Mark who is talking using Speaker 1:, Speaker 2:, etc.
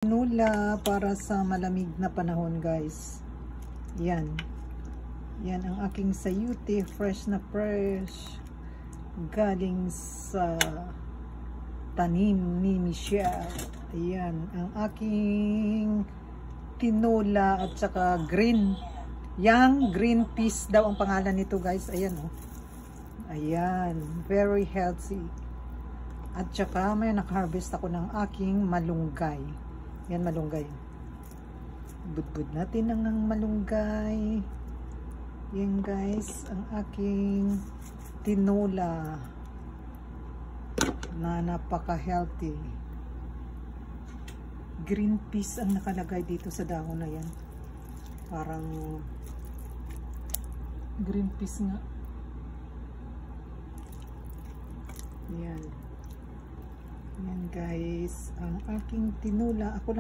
Speaker 1: Tinola para sa malamig na panahon, guys. Yan. Yan ang aking sayuti, fresh na fresh. Galing sa tanim ni Michelle. Ayan, ang aking tinola at saka green. Yang green peas daw ang pangalan nito, guys. Ayan, oh. Ayan, very healthy. At saka may nakaharvest ako ng aking malunggay. Yan, malunggay. Budbud natin ang malunggay. Yan, guys, ang aking tinola na napaka-healthy. Green peas ang nakalagay dito sa dahon na yan. Parang green peas nga. Yan. Yan, guys, ang aking tinola. Ako lang